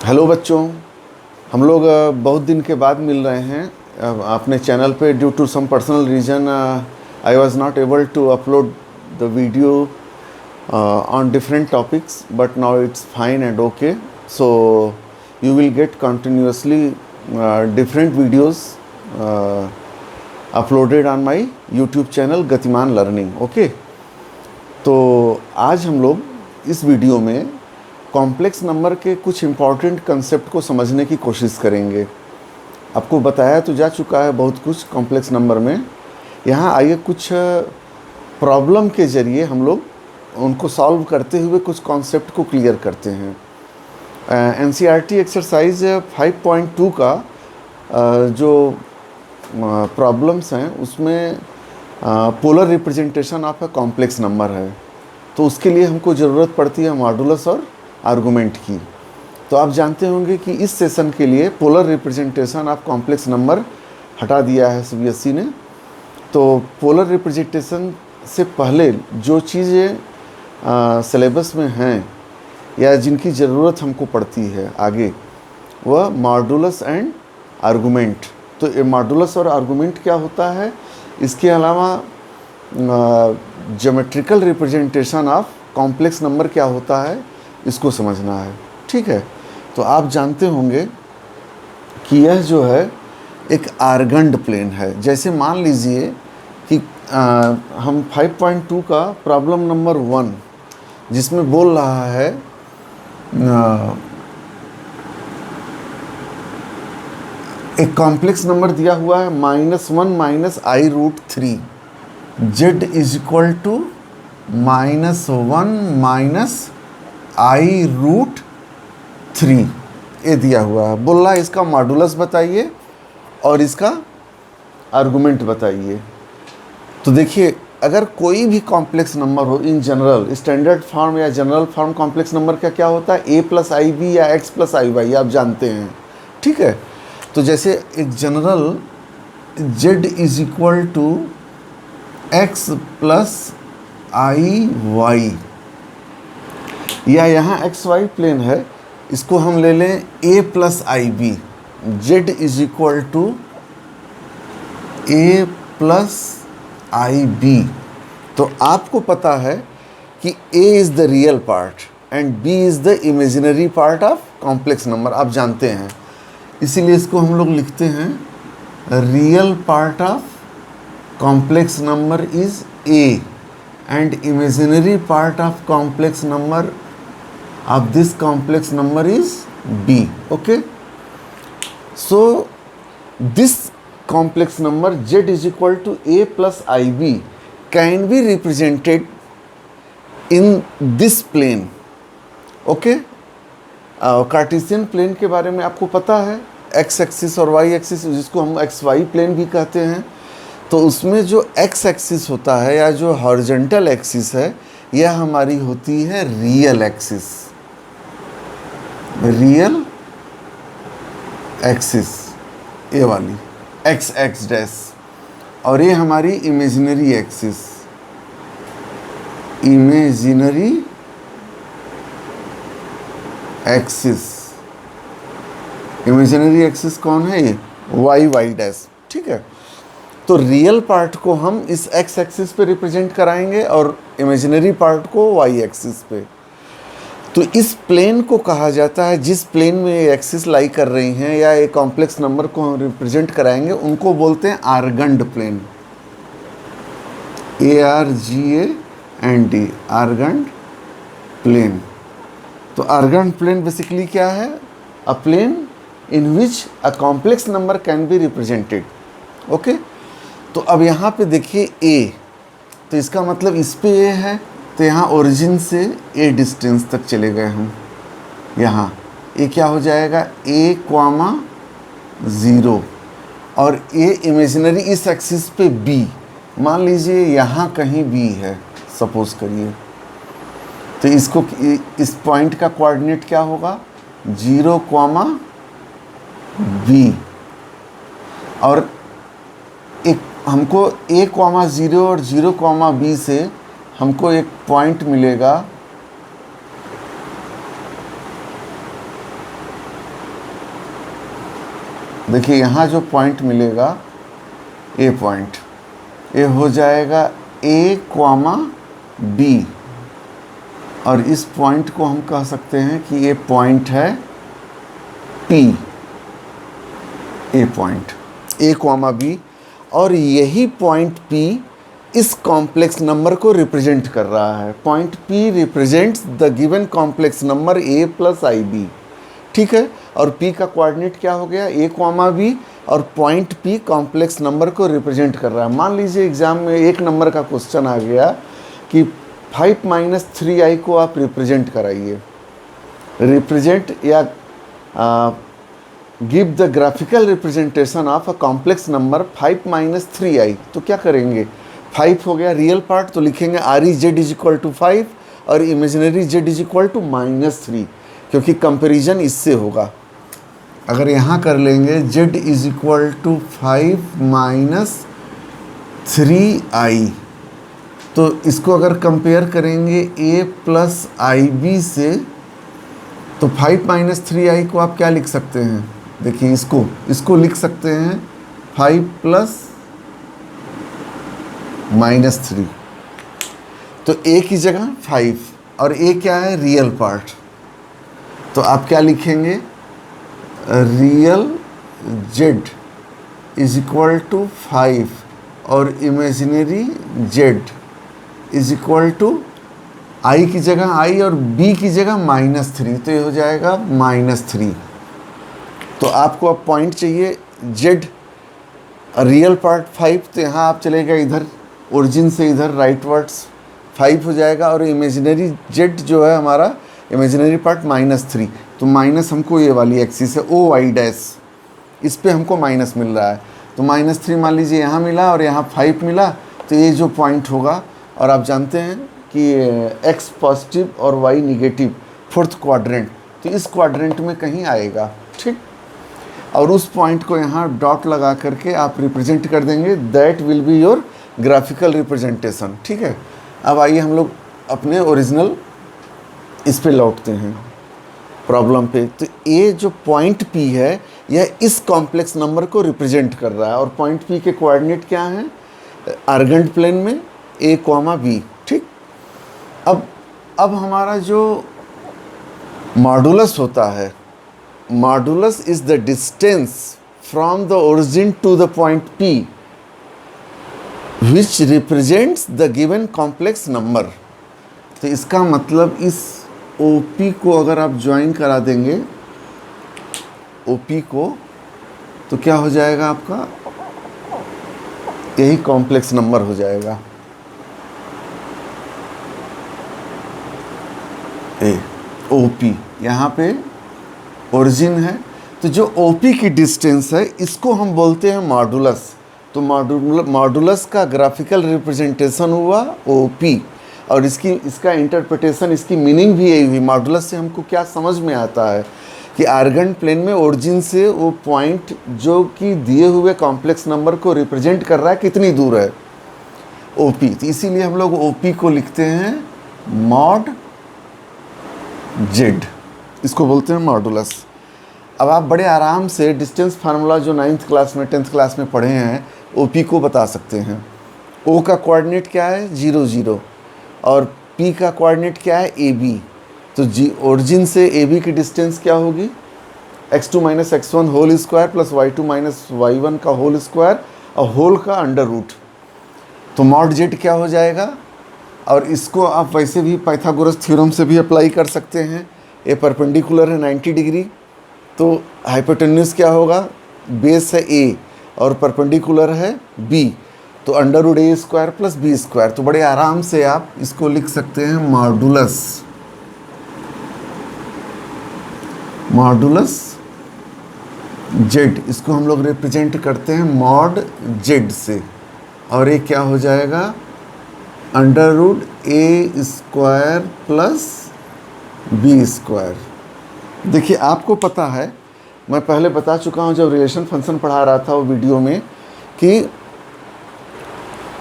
Hello बच्चों, हम लोग बहुत दिन के बाद मिल रहे हैं अपने चैनल पे। Due to some personal reason I was not able to upload the video on different topics, but now it's fine and okay. So you will get continuously different videos uploaded on my YouTube channel गतिमान learning. Okay, तो आज हम लोग इस video में complex number के कुछ important concept को समझने की कोशिश करेंगे। आपको बताया तो जा चुका है बहुत कुछ कॉम्प्लेक्स नंबर में। यहाँ आइए कुछ प्रॉब्लम के ज़रिए हम लोग उनको सॉल्व करते हुए कुछ कॉन्सेप्ट को क्लियर करते हैं। NCERT एक्सरसाइज 5.2 का जो प्रॉब्लम्स हैं उसमें polar representation of a complex number है, तो उसके लिए हमको ज़रूरत पड़ती है मॉडुलस और आर्गुमेंट की। तो आप जानते होंगे कि इस सेशन के लिए polar representation of complex number हटा दिया है CBSE ने। तो पोलर रिप्रेजेंटेशन से पहले जो चीज़ें सिलेबस में हैं या जिनकी ज़रूरत हमको पड़ती है आगे, वह मॉडुलस एंड आर्गुमेंट। तो ये मॉडुलस और आर्गुमेंट क्या होता है, इसके अलावा geometrical representation of complex number क्या होता है, इसको समझना है। ठीक है, तो आप जानते होंगे कि यह जो है एक आर्गंड प्लेन है। जैसे मान लीजिए कि हम 5.2 का प्रॉब्लम नंबर 1 जिसमें बोल रहा है एक कॉम्प्लेक्स नंबर दिया हुआ है -1 - i√3, z is equal to -1 - i√3 ये दिया हुआ है। बोल रहा है इसका मॉडुलस बताइए और इसका आर्गुमेंट बताइए। तो देखिए, अगर कोई भी कॉम्प्लेक्स नंबर हो इन जनरल, स्टैंडर्ड फॉर्म या जनरल फॉर्म कॉम्प्लेक्स नंबर का क्या होता है, a + ib या x + iy, आप जानते हैं। ठीक है, तो जैसे एक general z is equal to x + iy, या यहाँ xy प्लेन है, इसको हम ले लें a + ib, z is equal to a + ib। तो आपको पता है कि a is the real part and b is the imaginary part of complex number, आप जानते हैं। इसीलिए इसको हम लोग लिखते हैं real part of complex number is a and imaginary part of complex number of this complex number is b। Okay, so this complex number z is equal to a + ib can be represented in this plane. Okay, Cartesian plane के बारे में आपको पता है, x axis और y axis, जिसको हम xy plane भी कहते हैं। तो उसमें जो x एक्सिस होता है या जो हॉरिजॉन्टल एक्सिस है, यह हमारी होती है रियल एक्सिस, रियल एक्सिस ये वाली x डैश, और ये हमारी imaginary axis, imaginary axis. Imaginary axis कौन है, ये y डैश। ठीक है, तो रियल पार्ट को हम इस x एक्सिस पे रिप्रेजेंट कराएंगे और इमेजिनरी पार्ट को y एक्सिस पे। तो इस प्लेन को कहा जाता है, जिस प्लेन में ये एक्सिस लाई कर रही हैं या एक कॉम्प्लेक्स नंबर को हम रिप्रेजेंट कराएंगे, उनको बोलते हैं Argand plane, ARGAND, Argand plane. तो आर्गंड प्लेन बेसिकली क्या है, a plane in which a complex number can be represented. Okay, तो अब यहाँ पे देखिए A, तो इसका मतलब इस पे A है, तो यहाँ ओरिजिन से a डिस्टेंस तक चले गए हम। यहाँ a क्या हो जाएगा, a, 0, और a इमेजिनरी इस एक्सिस पे b, मान लीजिए यहाँ कहीं b है सपोज करिए, तो इसको इस पॉइंट का कोऑर्डिनेट क्या होगा, 0, b, और एक हमको a, 0 और 0, b से हमको एक पॉइंट मिलेगा देखिए यहाँ जो पॉइंट मिलेगा ए पॉइंट, ये हो जाएगा ए कॉमा बी, और इस पॉइंट को हम कह सकते हैं कि ये पॉइंट है P, A point A comma B, और यही पॉइंट पी इस कॉम्प्लेक्स नंबर को रिप्रेजेंट कर रहा है। Point P represents the given complex number A plus i B, ठीक है। और पी का कोऑर्डिनेट क्या हो गया, ए कॉमा बी, और पॉइंट पी कॉम्प्लेक्स नंबर को रिप्रेजेंट कर रहा है। मान लीजिए एग्जाम में एक नंबर का क्वेश्चन आ गया कि 5 माइनस 3i को आप रिप्रेजेंट कराइए, रिप्रेजेंट या give the graphical representation of a complex number 5 minus 3i, तो क्या करेंगे, 5 हो गया रियल पार्ट, तो लिखेंगे R E Z is equal to 5 और imaginary Z is equal to -3, क्योंकि कंपैरिजन इससे होगा। अगर यहाँ कर लेंगे z is equal to 5 minus 3i, तो इसको अगर कंपेयर करेंगे a प्लस आई बी से, तो 5 माइनस 3i को आप क्या लिख सकते हैं, देखिए इसको लिख सकते हैं 5 प्लस -3, तो a की जगह 5 और a क्या है, रियल पार्ट, तो आप क्या लिखेंगे, real z is equal to 5 और imaginary z is equal to i की जगह i और b की जगह -3, तो ये हो जाएगा -3। तो आपको अब पॉइंट चाहिए z, रियल पार्ट 5, तो यहाँ आप चलेगा इधर ओरिजिन से इधर राइटवर्ड्स 5 हो जाएगा, और इमेजिनरी z जो है हमारा इमेजिनरी पार्ट -3, तो माइनस हमको ये वाली एक्सिस है ओ वाई डैश, इस पे हमको माइनस मिल रहा है, तो -3 मान लीजिए यहाँ मिला और यहाँ 5 मिला, तो ये जो पॉइंट होगा, और आप जानते हैं कि x पॉजिटिव और y निगेटिव फोर्थ क्वाड्रेंट, तो इस क्वाड्रेंट में कहीं आएगा, ठीक। और उस पॉइंट को यहाँ डॉट लगा करके आप रिप्रेजेंट कर देंगे, that will be your graphical representation, ठीक है। अब आइए हम लोग अपने ओरिजिनल इस पे लौटते हैं प्रॉब्लम पे। तो ये जो पॉइंट P है यह इस कॉम्प्लेक्स नंबर को रिप्रेजेंट कर रहा है, और पॉइंट P के कोऑर्डिनेट क्या हैं, आर्गेंट प्लेन में a कॉमा b, ठीक। अब हमारा जो मॉडुलस होता है, modulus is the distance from the origin to the point P which represents the given complex number. तो इसका मतलब इस OP को अगर आप ज्वाइन करा देंगे OP को, तो क्या हो जाएगा आपका, यही कॉम्प्लेक्स नंबर हो जाएगा OP। यहाँ पे ओरिजिन है, तो जो OP की डिस्टेंस है इसको हम बोलते हैं मॉडुलस। तो मॉडुलस का ग्राफिकल रिप्रेजेंटेशन हुआ OP, और इसका इंटरप्रिटेशन, इसकी मीनिंग भी यही हुई। मॉडुलस से हमको क्या समझ में आता है कि आर्गेंट प्लेन में ओरिजिन से वो पॉइंट जो कि दिए हुए कॉम्प्लेक्स नंबर को रिप्रेजेंट कर रहा है कितनी दूर है, OP। तो इसीलिए हम लोग OP को लिखते हैं मॉड Z, इसको बोलते हैं मॉडुलस। अब आप बड़े आराम से डिस्टेंस फार्मूला जो 9th क्लास में 10th क्लास में पढ़े हैं OP को बता सकते हैं। O का कोऑर्डिनेट क्या है, 0 0, और P का कोऑर्डिनेट क्या है, AB। तो ओरिजिन से AB की डिस्टेंस क्या होगी, x2 minus x1 whole square plus y2 minus y1 का होल स्क्वायर और होल का अंडर रूट। तो मॉड Z क्या हो जाएगा, और इसको आप वैसे भी पाइथागोरस थ्योरम से भी अप्लाई कर सकते हैं। ए परपेंडिकुलर है 90 डिग्री, तो हाइपोटेन्यूज क्या होगा, बेस है A और परपेंडिकुलर है B, तो under root A square plus B square. तो बड़े आराम से आप इसको लिख सकते हैं मॉडुलस Z, इसको हम लोग रिप्रेजेंट करते हैं मॉड Z से, और ये क्या हो जाएगा, under root A square plus B square. देखिए आपको पता है, मैं पहले बता चुका हूँ जब रिलेशन फंक्शन पढ़ा रहा था वो वीडियो में, कि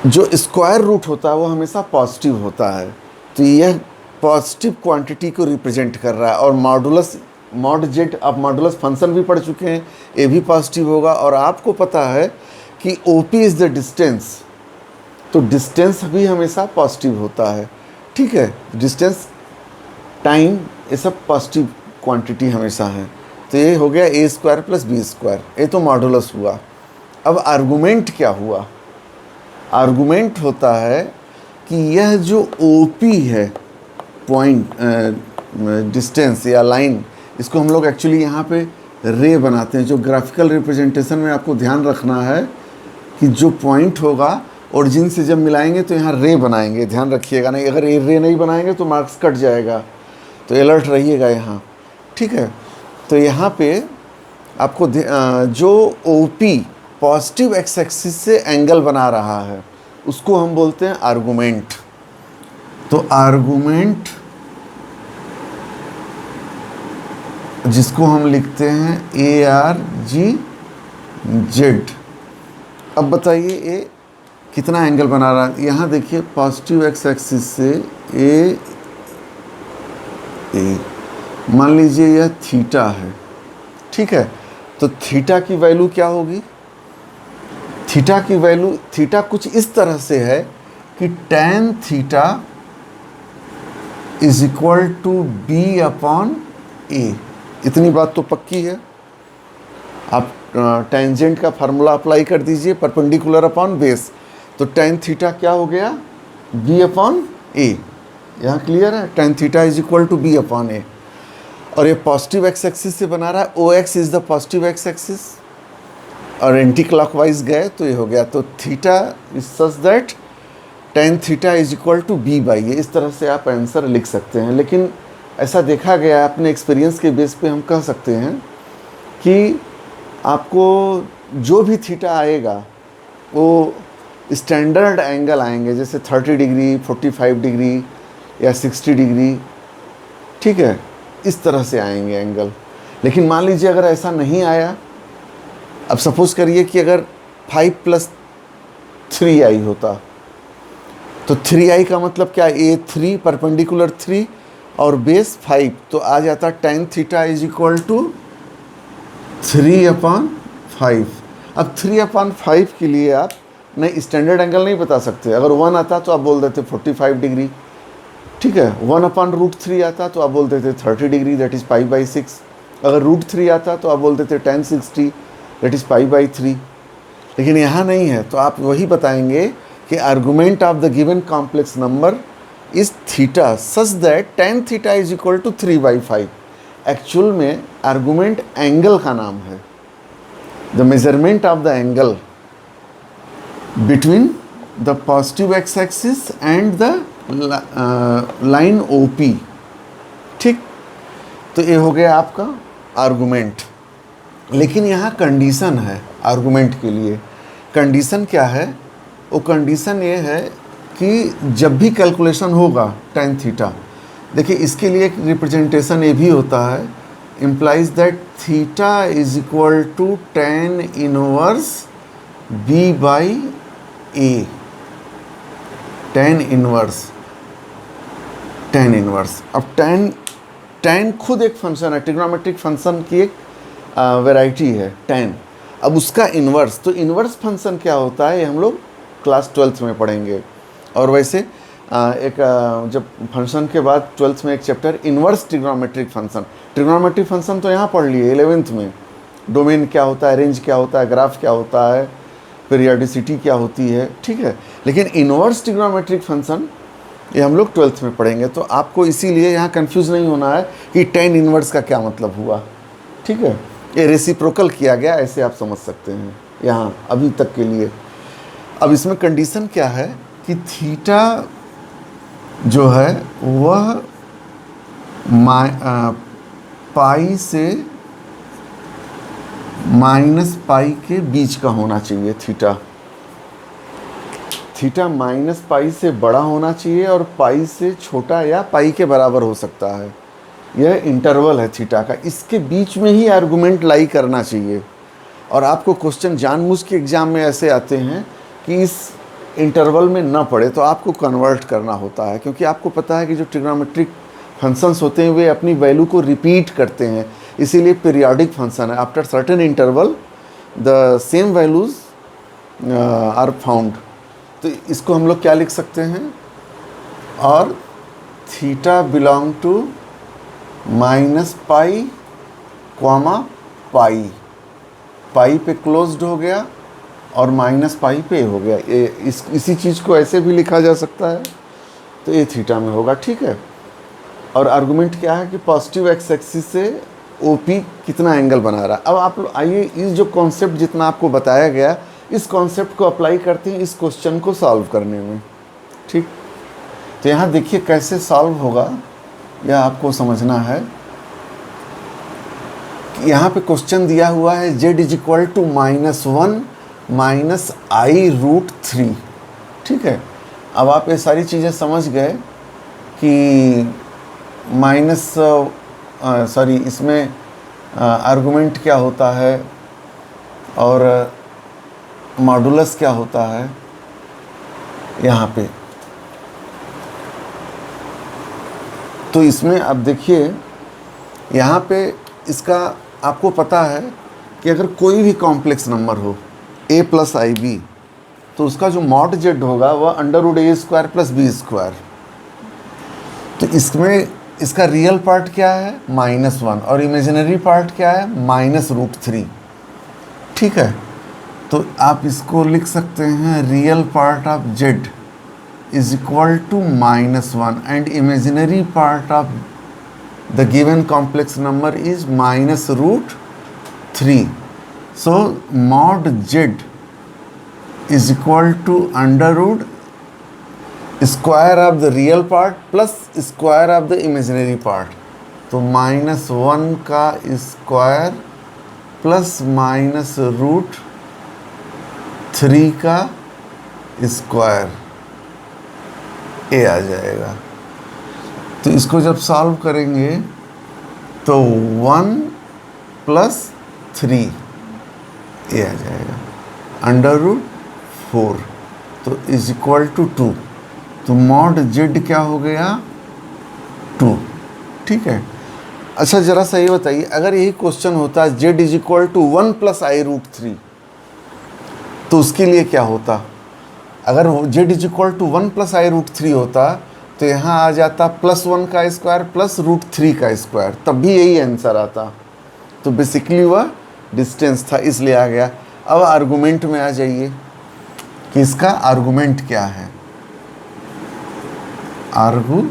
जो स्क्वायर रूट होता है वो हमेशा पॉजिटिव होता है। तो यह पॉजिटिव क्वांटिटी को रिप्रेजेंट कर रहा है, और मॉडुलस मॉड जेड, आप मॉडुलस फंक्शन भी पढ़ चुके हैं, ए भी पॉजिटिव होगा। और आपको पता है कि O P is the distance, तो डिस्टेंस भी हमेशा पॉजिटिव होता है। ठीक है, डिस्टेंस, टाइम, ये सब पॉजिटिव क्वांटिटी हमेशा है। तो ये हो गया ए स्क्वायर प्लस बी स्क्वायर, ये तो मॉडुलस हुआ। अब आर्गुमेंट क्या हुआ? आर्गुमेंट होता है कि यह जो ओ पी है, पॉइंट डिस्टेंस या लाइन, इसको हम लोग एक्चुअली यहाँ पे रे बनाते हैं। जो ग्राफिकल रिप्रेजेंटेशन में आपको ध्यान रखना है कि जो पॉइंट होगा ओरिजिन से जब मिलाएंगे तो यहाँ रे बनाएंगे, ध्यान रखिएगा। नहीं, अगर ये रे नहीं बनाएंगे तो मार्क्स कट जाएगा, तो अलर्ट रहिएगा यहाँ। ठीक है, तो यहाँ पे आपको जो O P positive X axis से एंगल बना रहा है उसको हम बोलते हैं आर्गुमेंट। तो आर्गुमेंट जिसको हम लिखते हैं ए आर जी जेड। अब बताइए ये कितना एंगल बना रहा है? यहाँ देखिए, पॉजिटिव एक्स एक्सिस से ए मान लीजिए यह थीटा है। ठीक है, तो थीटा की वैल्यू क्या होगी? थीटा की वैल्यू, थीटा कुछ इस तरह से है कि tan theta is equal to B upon A. इतनी बात तो पक्की है। आप टेंजेंट का फार्मूला अप्लाई कर दीजिए, परपेंडिकुलर अपॉन बेस, तो tan थीटा क्या हो गया? B upon A. यहाँ क्लियर है? tan theta is equal to B upon A. और ये पॉजिटिव एक्स एक्सिस से बना रहा है, O X is the positive X axis, और एंटी क्लॉकवाइज गए तो ये हो गया। तो theta is such that tan theta is equal to B by A. इस तरह से आप आंसर लिख सकते हैं। लेकिन ऐसा देखा गया है, अपने एक्सपीरियंस के बेस पे हम कह सकते हैं कि आपको जो भी थीटा आएगा वो स्टैंडर्ड एंगल आएंगे, जैसे 30 डिग्री, 45 डिग्री या 60 डिग्री। ठीक है, इस तरह से आएंगे एंगल। लेकिन मान लीजिए अगर ऐसा नहीं आया, अब सपोज़ करिए कि अगर 5 + 3i होता, तो 3i का मतलब क्या? A3 परपेंडिकुलर 3 और बेस 5, तो आ जाता tan theta is equal to 3/5। अब 3/5 के लिए आप नहीं, स्टैंडर्ड एंगल नहीं बता सकते। अगर 1 आता तो आप बोल देते 45 डिग्री। ठीक है, 1/√3 आता तो आप बोल देते 30 डिग्री, दैट इज़ π/6। अगर √3 आता तो आप बोल देते tan 60, दैट इज़ π/3। लेकिन यहाँ नहीं है, तो आप वही बताएंगे कि argument of the given complex number is theta such that tan theta is equal to 3/5। Actual में आर्गुमेंट एंगल का नाम है, the measurement of the angle between the positive X axis and the line O P. ठीक, तो ये हो गया आपका आर्गुमेंट। लेकिन यहाँ कंडीशन है आर्गुमेंट के लिए। कंडीशन क्या है? वो कंडीशन ये है कि जब भी कैलकुलेशन होगा tan थीटा, देखिए इसके लिए एक रिप्रेजेंटेशन ये भी होता है, implies that theta is equal to tan inverse b by A. tan inverse. अब tan खुद एक फंक्शन है, ट्रिग्नोमेट्रिक फंक्शन की एक वैरायटी है tan। अब उसका इन्वर्स, तो इन्वर्स फंक्शन क्या होता है ये हम लोग क्लास 12th में पढ़ेंगे। और वैसे जब फंक्शन के बाद 12th में एक चैप्टर इन्वर्स ट्रिग्नोमेट्रिक फंक्शन तो यहाँ पढ़ लिए 11th में। डोमेन क्या होता है, रेंज क्या होता है, ग्राफ क्या होता है, पीरियोडिसिटी क्या होती है। ठीक है, लेकिन इन्वर्स ट्रिग्नोमेट्रिक फंक्शन ये हम लोग 12th में पढ़ेंगे। तो आपको इसीलिए यहाँ कंफ्यूज नहीं होना है कि tan इन्वर्स का क्या मतलब हुआ। ठीक है, ये रेसिप्रोकल किया गया, ऐसे आप समझ सकते हैं यहाँ अभी तक के लिए। अब इसमें कंडीशन क्या है कि थीटा जो है वह पाई से -पाई के बीच का होना चाहिए। थीटा -पाई से बड़ा होना चाहिए और पाई से छोटा या पाई के बराबर हो सकता है। यह इंटरवल है थीटा का, इसके बीच में ही आर्गुमेंट लाई करना चाहिए। और आपको क्वेश्चन जानबूझ के एग्जाम में ऐसे आते हैं कि इस इंटरवल में ना पड़े, तो आपको कन्वर्ट करना होता है, क्योंकि आपको पता है कि जो ट्रिग्नोमेट्रिक फंक्शंस होते हैं वे अपनी वैल्यू को रिपीट करते हैं। इसीलिए पीरियोडिक फंक्शन है, after certain interval the same values are found. तो इसको हम लोग क्या लिख सकते हैं, और theta belong to minus pi comma pi, pi पे क्लोज्ड हो गया और माइनस पाई पे हो गया। इसी चीज़ को ऐसे भी लिखा जा सकता है, तो ये थीटा में होगा, ठीक है। और आर्गुमेंट क्या है कि पॉजिटिव एक्स एक्सिस से ओपी कितना एंगल बना रहा है। अब आप आइए इस जो कॉन्सेप्ट जितना आपको बताया गया, इस कॉन्सेप्ट को अप्लाई करते हैं इस क्वेश्चन को सॉल्व करने में, ठीक। तो यहाँ देखिए कैसे सॉल्व होगा, यह आपको समझना है। यहाँ पे क्वेश्चन दिया हुआ है z is equal to -1 minus i root 3, ठीक है। अब आप ये सारी चीज़ें समझ गए कि इसमें आर्गुमेंट क्या होता है और मॉडुलस क्या होता है यहाँ पे। तो इसमें अब देखिए यहाँ पे इसका आपको पता है कि अगर कोई भी कॉम्प्लेक्स नंबर हो a प्लस आई बी, तो उसका जो मॉड जेड होगा वह √a² प्लस b²। तो इसमें इसका रियल पार्ट क्या है -1 और इमेजिनरी पार्ट क्या है -√3, ठीक है। तो आप इसको लिख सकते हैं real part of z is equal to -1 and imaginary part of the given complex number is -√3. So mod z is equal to √square of the real part plus square of the imaginary part. तो -1 का square plus -√3 का square, ए आ जाएगा। तो इसको जब solve करेंगे तो 1 + 3 ए आ जाएगा, √4, तो इज इक्वल टू 2। तो मॉड जेड क्या हो गया 2, ठीक है। अच्छा ज़रा सा ये बताइए, अगर यही क्वेश्चन होता z is equal to 1 + i√3, तो उसके लिए क्या होता। अगर z is equal to 1 + i√3 होता तो यहाँ आ जाता +1 का स्क्वायर प्लस √3 का स्क्वायर, तब भी यही आंसर आता। तो बेसिकली वह डिस्टेंस था, इसलिए आ गया। अब आर्गुमेंट में आ जाइए कि इसका आर्गुमेंट क्या है। आर्गुमेंट,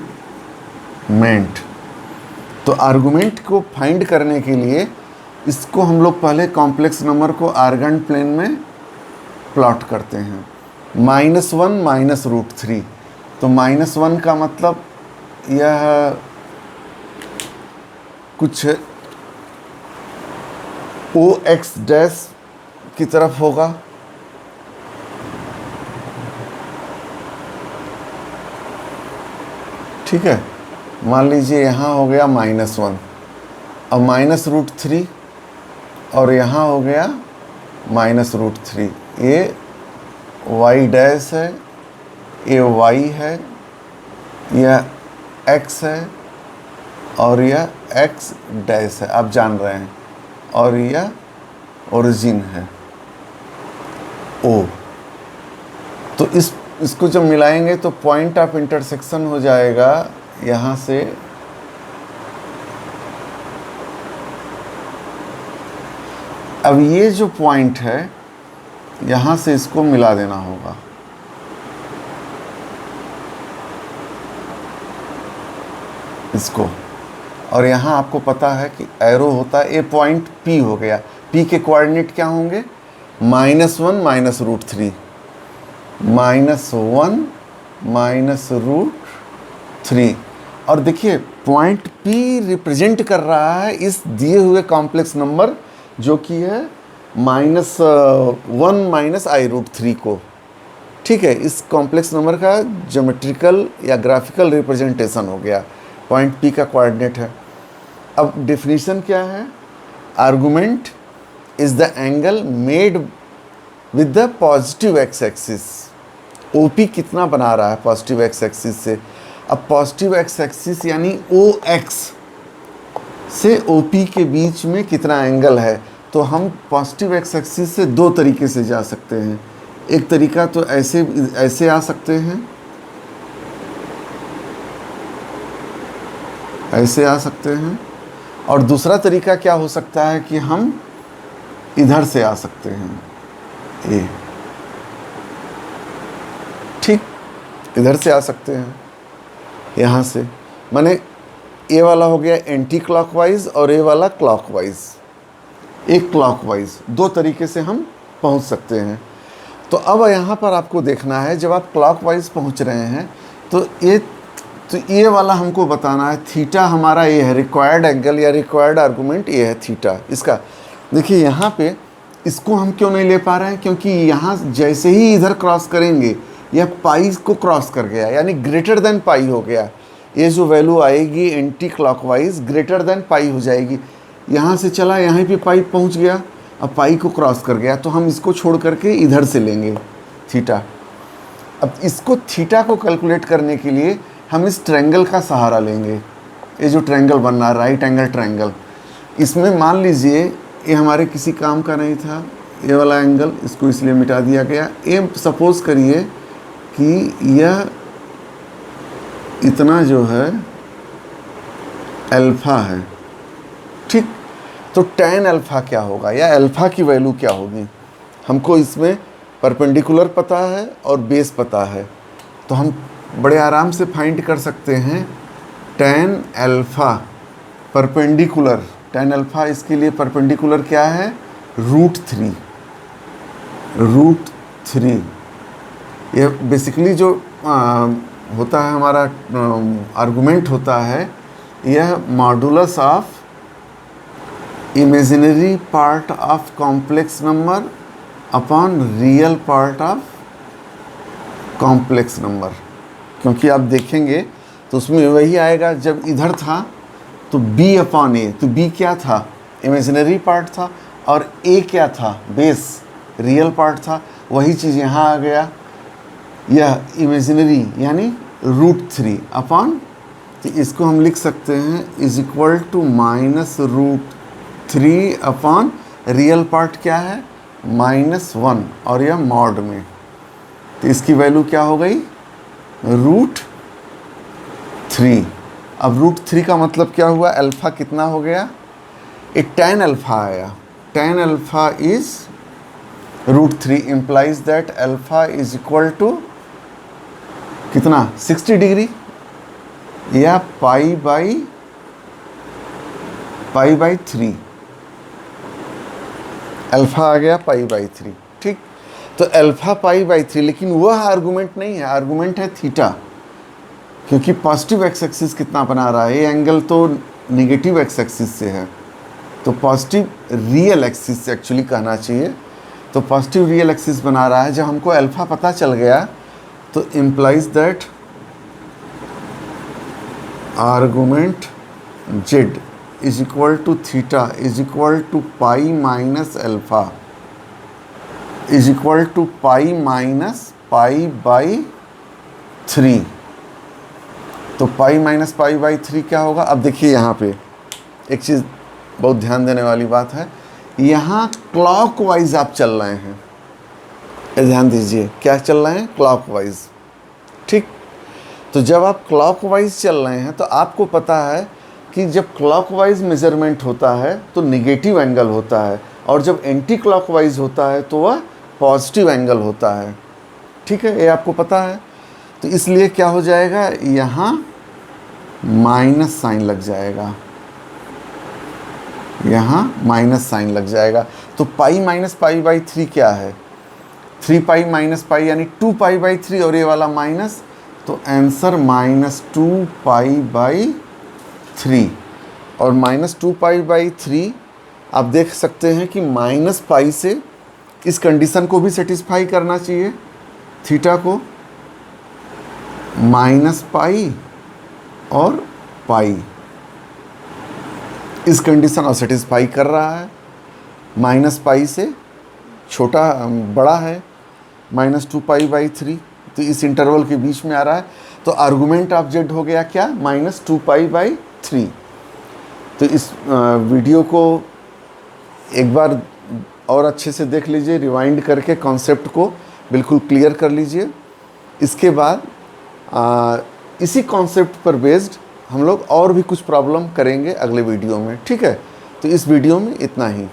तो आर्गुमेंट को फाइंड करने के लिए इसको हम लोग पहले कॉम्प्लेक्स नंबर को आर्गेंट प्लेन में प्लॉट करते हैं। -1 -√3, तो -1 का मतलब यह कुछ OX' की तरफ होगा, ठीक है। मान लीजिए यहाँ हो गया -1 और -√3, और यहाँ हो गया -√3। ये y' है, ये y है, यह x है और यह x' है, आप जान रहे हैं, और यह ओरिजिन है O। तो इसको जब मिलाएंगे तो पॉइंट ऑफ इंटरसेक्शन हो जाएगा यहाँ से अब ये जो पॉइंट है यहाँ से इसको मिला देना होगा। इसको, और यहाँ आपको पता है कि एरो होता है, ये पॉइंट P हो गया। P के कोऑर्डिनेट क्या होंगे -1 -√3, -1 -√3। और देखिए पॉइंट P रिप्रेजेंट कर रहा है इस दिए हुए कॉम्प्लेक्स नंबर जो कि है -1 i√3 को, ठीक है। इस कॉम्प्लेक्स नंबर का ज्योमेट्रिकल या ग्राफिकल रिप्रेजेंटेशन हो गया, पॉइंट P का कोऑर्डिनेट है। अब डेफिनेशन क्या है, argument is the angle made with the positive X axis. OP कितना बना रहा है पॉजिटिव एक्स एक्सिस से। अब पॉजिटिव एक्स एक्सिस यानी OX से OP के बीच में कितना एंगल है। तो हम पॉजिटिव एक्स एक्सिस से दो तरीके से जा सकते हैं। एक तरीका तो ऐसे आ सकते हैं, ऐसे आ सकते हैं, और दूसरा तरीका क्या हो सकता है कि हम इधर से आ सकते हैं, ये ठीक इधर से आ सकते हैं, यहाँ से। माने ए वाला हो गया एंटी क्लॉकवाइज और ए वाला क्लॉकवाइज। एक क्लॉकवाइज, दो तरीके से हम पहुँच सकते हैं। तो अब यहाँ पर आपको देखना है, जब आप क्लॉकवाइज पहुँच रहे हैं तो ये वाला हमको बताना है, थीटा हमारा ये है, रिक्वायर्ड एंगल या रिक्वायर्ड आर्गूमेंट ये है थीटा। इसका देखिए यहाँ पे इसको हम क्यों नहीं ले पा रहे हैं, क्योंकि यहाँ जैसे ही इधर क्रॉस करेंगे यह पाई को क्रॉस कर गया, यानी ग्रेटर देन पाई हो गया। ये जो वैल्यू आएगी anti clockwise greater than pi हो जाएगी। यहाँ से चला, यहाँ पे पाई पहुँच गया, अब पाई को क्रॉस कर गया, तो हम इसको छोड़ करके इधर से लेंगे थीटा। अब इसको थीटा को कैलकुलेट करने के लिए हम इस ट्रायंगल का सहारा लेंगे। ये जो ट्रायंगल बन रहा है, राइट एंगल ट्रायंगल, इसमें मान लीजिए ये हमारे किसी काम का नहीं था, ये वाला एंगल, इसको इसलिए मिटा दिया गया। ये सपोज करिए कि यह इतना जो है अल्फ़ा है, ठीक। तो tan अल्फ़ा क्या होगा, या अल्फ़ा की वैल्यू क्या होगी, हमको इसमें परपेंडिकुलर पता है और बेस पता है, तो हम बड़े आराम से फाइंड कर सकते हैं। tan alpha perpendicular, tan alpha इसके लिए परपेंडिकुलर क्या है, √3। ये बेसिकली जो होता है हमारा आर्गुमेंट होता है, यह modulus of imaginary part of complex number upon real part of complex number. क्योंकि आप देखेंगे तो उसमें वही आएगा, जब इधर था तो b अपॉन ए, तो b क्या था, इमेजिनरी पार्ट था, और a क्या था, बेस रियल पार्ट था। वही चीज़ यहाँ आ गया, यह इमेजिनरी यानी √3 अपॉन, तो इसको हम लिख सकते हैं is equal to -√3 upon real part क्या है, -1, और यह मॉड में, तो इसकी वैल्यू क्या हो गई, √3। अब √3 का मतलब क्या हुआ, अल्फ़ा कितना हो गया, एक tan अल्फ़ा आया, tan alpha is √3 implies that alpha is equal to कितना, 60 डिग्री या पाई बाई 3। अल्फ़ा आ गया π/3, ठीक। तो अल्फ़ा π/3, लेकिन वह आर्गूमेंट नहीं है, आर्गूमेंट है थीटा, क्योंकि पॉजिटिव एक्स एक्सिस कितना बना रहा है, ये एंगल तो नेगेटिव एक्स एक्सिस से है, तो पॉजिटिव रियल एक्सिस से एक्चुअली कहना चाहिए। तो पॉजिटिव रियल एक्सिस बना रहा है। जब हमको अल्फ़ा पता चल गया तो implies that argument Z is equal to theta is equal to pi minus alpha is equal to pi minus π/3। तो पाई माइनस π/3 क्या होगा। अब देखिए यहाँ पे एक चीज़ बहुत ध्यान देने वाली बात है, यहाँ क्लॉकवाइज आप चल रहे हैं, ध्यान दीजिए क्या चल रहे हैं, क्लॉकवाइज, ठीक। तो जब आप क्लॉकवाइज चल रहे हैं तो आपको पता है कि जब क्लॉकवाइज मेजरमेंट होता है तो नेगेटिव एंगल होता है, और जब एंटी क्लॉकवाइज होता है तो वह पॉजिटिव एंगल होता है, ठीक है, ये आपको पता है। तो इसलिए क्या हो जाएगा, यहाँ माइनस साइन लग जाएगा, यहाँ माइनस साइन लग जाएगा। तो पाई माइनस π/3 क्या है, 3 पाई माइनस पाई यानी 2 π/3, और ये वाला माइनस, तो आंसर -2 π/3। और -2 π/3 आप देख सकते हैं कि -π से इस कंडीशन को भी सेटिस्फाई करना चाहिए, थीटा को, -π और पाई, इस कंडीशन और सेटिस्फाई कर रहा है। -π से छोटा बड़ा है, -2 π/3, तो इस इंटरवल के बीच में आ रहा है। तो आर्गुमेंट ऑफ जेड हो गया क्या, -2 π/3। तो इस वीडियो को एक बार और अच्छे से देख लीजिए, रिवाइंड करके कॉन्सेप्ट को बिल्कुल क्लियर कर लीजिए। इसके बाद इसी कॉन्सेप्ट पर बेस्ड हम लोग और भी कुछ प्रॉब्लम करेंगे अगले वीडियो में, ठीक है। तो इस वीडियो में इतना ही।